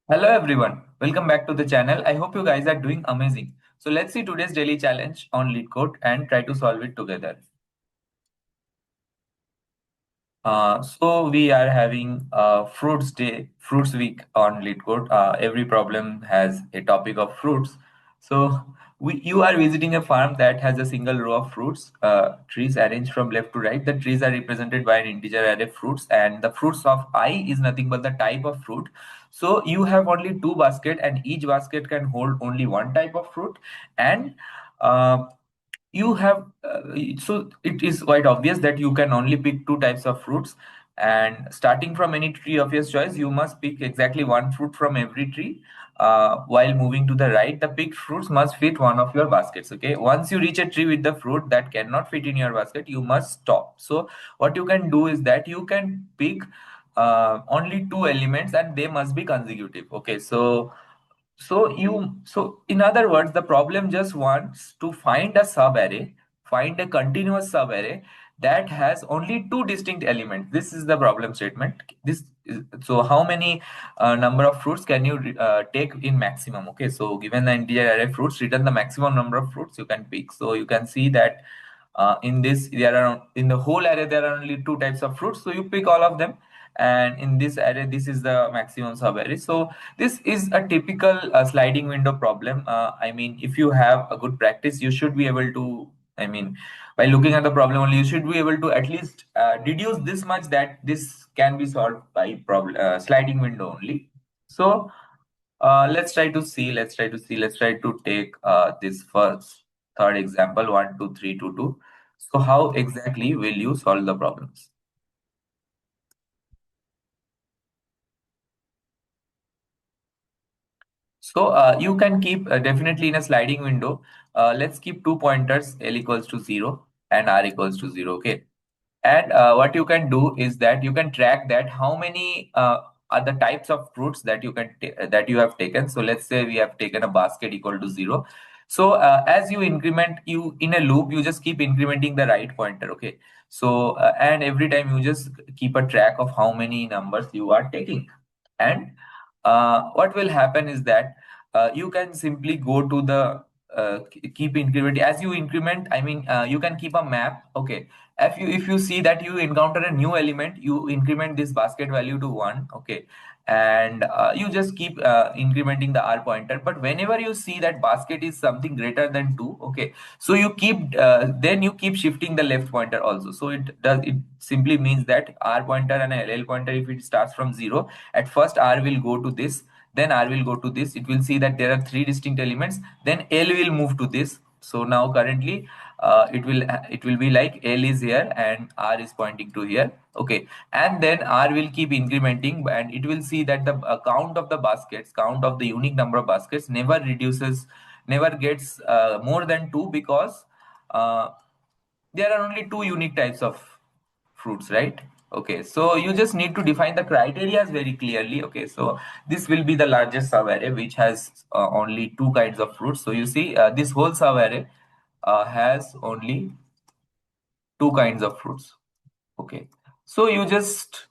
Hello everyone, welcome back to the channel. I hope you guys are doing amazing. So let's see today's daily challenge on Leetcode and try to solve it together. So we are having fruits week on Leetcode. Every problem has a topic of fruits. So you are visiting a farm that has a single row of fruits, trees arranged from left to right. The trees are represented by an integer array fruits, and the fruits of I is nothing but the type of fruit. So you have only two baskets, and each basket can hold only one type of fruit, and uh, you have so it is quite obvious that you can only pick two types of fruits, and starting from any tree of your choice you must pick exactly one fruit from every tree. While moving to the right, the picked fruits must fit one of your baskets. Okay, once you reach a tree with the fruit that cannot fit in your basket, you must stop. So what you can do is that you can pick only two elements and they must be consecutive. Okay, so in other words, the problem just wants to find a subarray, find a continuous subarray that has only two distinct elements. This is the problem statement. So how many number of fruits can you take in maximum? Okay, so given the integer array fruits, return the maximum number of fruits you can pick. So you can see that in this there are in the whole array there are only two types of fruits. So you pick all of them, and in this array this is the maximum subarray. So this is a typical sliding window problem. I mean, if you have a good practice, you should be able to, I mean, by looking at the problem only, you should be able to at least deduce this much that this can be solved by sliding window only. So let's try to take this first, third example, 1, 2, 3, 2, 2. So how exactly will you solve the problems? So you can keep definitely in a sliding window. Let's keep two pointers, L equals to 0 and R equals to 0. Okay. And what you can do is that you can track that how many are the types of fruits that that you have taken. So let's say we have taken a basket equal to 0. So as you increment, you in a loop, you just keep incrementing the right pointer. Okay. So and every time you just keep a track of how many numbers you are taking. And what will happen is that you can simply go to the keep increment as you increment. I mean, you can keep a map. Okay, if you see that you encounter a new element, you increment this basket value to 1. Okay, and you just keep incrementing the r pointer. But whenever you see that basket is something greater than 2, okay, so you keep then you keep shifting the left pointer also. So it simply means that r pointer and a ll pointer, if it starts from 0, at first r will go to this, then r will go to this. It will see that there are three distinct elements, then l will move to this. So now currently it will be like L is here and R is pointing to here. Okay, and then R will keep incrementing, and it will see that the count of the unique number of baskets never reduces, never gets more than 2, because uh, there are only two unique types of fruits, right? Okay, so you just need to define the criteria very clearly. Okay, so this will be the largest subarray which has only two kinds of fruits. So you see, this whole subarray has only two kinds of fruits. Okay, so you just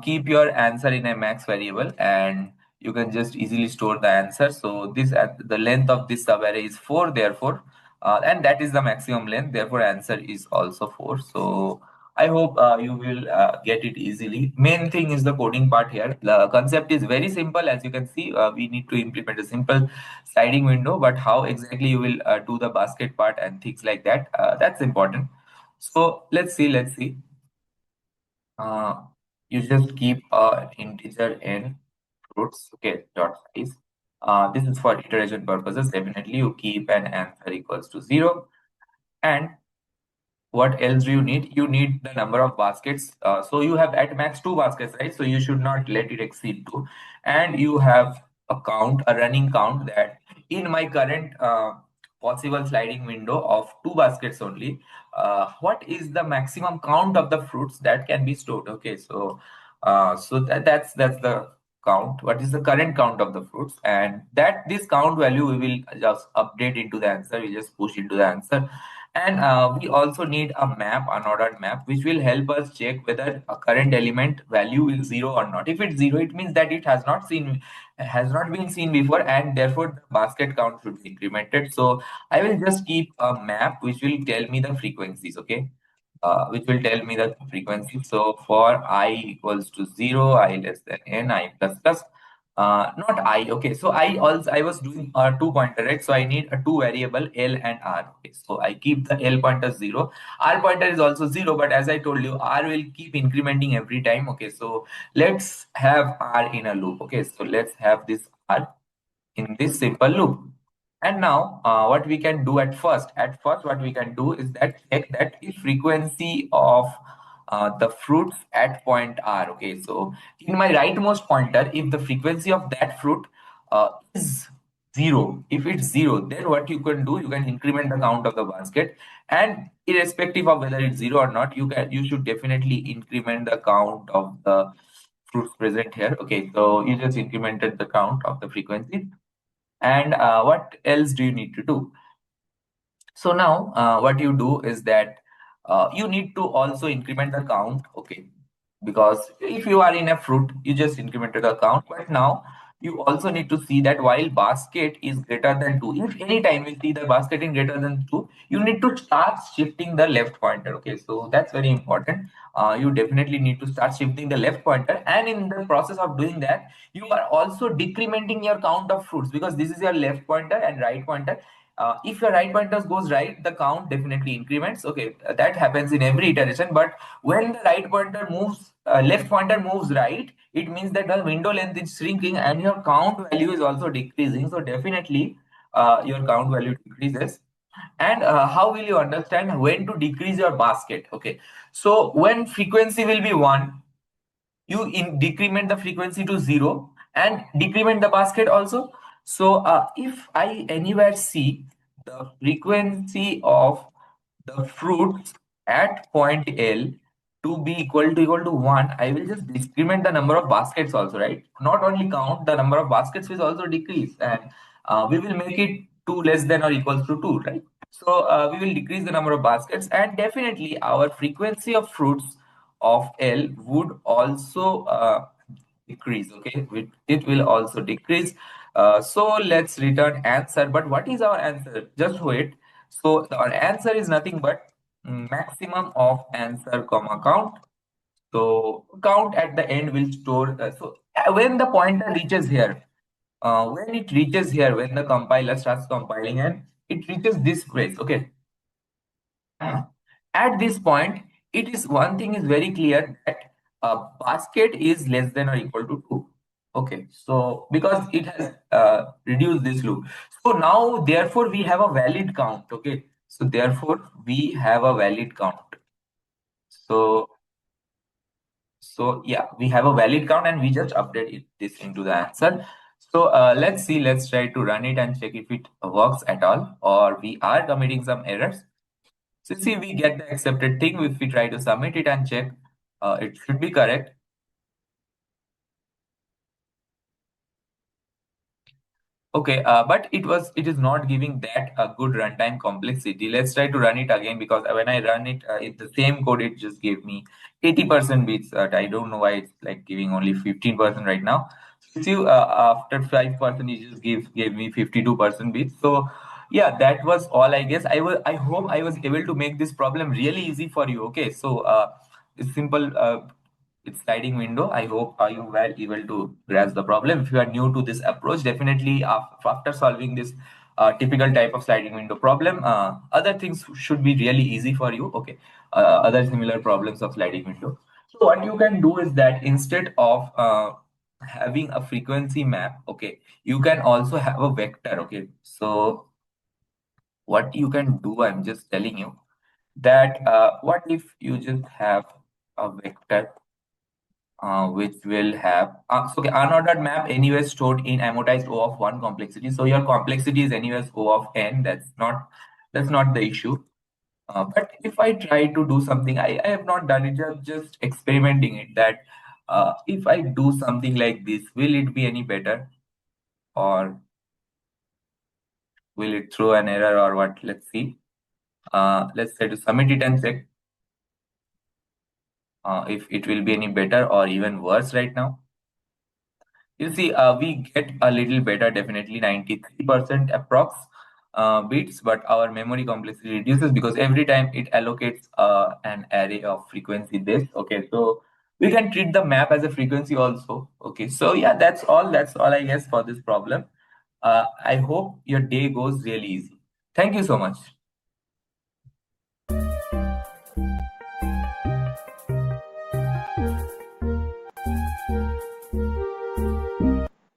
keep your answer in a max variable, and you can just easily store the answer. So this the length of this subarray is 4, therefore, and that is the maximum length. Therefore, answer is also 4. So I hope you will get it easily. Main thing is the coding part here. The concept is very simple, as you can see. We need to implement a simple sliding window, but how exactly you will do the basket part and things like that, that's important. So let's see. Uh, you just keep integer in fruits. Okay, dot size. This is for iteration purposes. Definitely, you keep an answer equals to 0. And what else do you need? You need the number of baskets. So you have at max two baskets, right? So you should not let it exceed two. And you have a count, a running count, that in my current possible sliding window of two baskets only, what is the maximum count of the fruits that can be stored? Okay, so that's the count. What is the current count of the fruits? And that this count value we will just update into the answer. We just push into the answer, And we also need a map, an ordered map, which will help us check whether a current element value is zero or not. If it's zero, it means that it has not been seen before, and therefore the basket count should be incremented. So I will just keep a map which will tell me the frequencies, okay? Which will tell me the frequency. So for I equals to 0, I less than n, I plus plus. Not I. Okay, so I was doing a two pointer, right? So I need a two variable L and R. Okay, so I keep the L pointer 0. R pointer is also 0, but as I told you, R will keep incrementing every time. Okay, so let's have R in a loop. Okay, so let's have this R in this simple loop. And now, what we can do at first, what we can do is that check that if frequency of the fruits at point R. Okay, so in my rightmost pointer, if the frequency of that fruit is zero, if it's zero, then what you can do, you can increment the count of the basket, and irrespective of whether it's zero or not, you should definitely increment the count of the fruits present here. Okay, so you just incremented the count of the frequency, and what else do you need to do? So now, what you do is that you need to also increment the count, okay? Because if you are in a fruit, you just incremented the count, but now you also need to see that while basket is greater than 2, if any time you see the basket is greater than 2, you need to start shifting the left pointer, okay? So that's very important. You definitely need to start shifting the left pointer, and in the process of doing that, you are also decrementing your count of fruits, because this is your left pointer and right pointer. If your right pointers goes right, the count definitely increments. Okay, that happens in every iteration. But when the right pointer moves, left pointer moves right, it means that the window length is shrinking and your count value is also decreasing. So definitely, your count value decreases. And how will you understand when to decrease your basket? Okay, so when frequency will be 1, you decrement the frequency to 0 and decrement the basket also. So if I anywhere see the frequency of the fruits at point L to be equal to 1, I will just decrement the number of baskets also, right? Not only count, the number of baskets will also decrease, and we will make it 2 less than or equals to 2, right? So we will decrease the number of baskets, and definitely our frequency of fruits of L would also decrease. Okay, it will also decrease. So let's return answer. But what is our answer? Just wait. So our answer is nothing but maximum of answer comma count. So count at the end will store. When the pointer reaches here, when the compiler starts compiling and it reaches this place, okay, at this point, it is one thing is very clear that basket is less than or equal to 2. Okay, so because it has reduced this loop. So now, therefore, we have a valid count. Okay, so therefore, we have a valid count. So, so yeah, we have a valid count and we just update this into the answer. So let's see, let's try to run it and check if it works at all or we are committing some errors. So see, we get the accepted thing. If we try to submit it and check, it should be correct. Okay, but it is not giving that a good runtime complexity. Let's try to run it again, because when I run it, it's the same code. It just gave me 80% bits. I don't know why it's like giving only 15% right now. See, after 5%, it just gave me 52% bits. So yeah, that was all. I guess I hope I was able to make this problem really easy for you. Okay, so it's simple. It's sliding window. I hope you were able to grasp the problem. If you are new to this approach, definitely after solving this typical type of sliding window problem, other things should be really easy for you. Okay, other similar problems of sliding window. So what you can do is that instead of having a frequency map, okay, you can also have a vector. Okay, so what you can do, I'm just telling you that what if you just have a vector which will have so okay, unordered map anywhere stored in amortized O of 1 complexity. So your complexity is anyways O of n. That's not the issue. But if I try to do something, I have not done it, just experimenting it, that if I do something like this, will it be any better, or will it throw an error, or what? Let's see. Let's try to submit it and check if it will be any better or even worse right now. You see, we get a little better, definitely 93% approx bits, but our memory complexity reduces because every time it allocates an array of frequency this. Okay, so we can treat the map as a frequency also. Okay, so yeah, that's all. That's all I guess for this problem. I hope your day goes really easy. Thank you so much.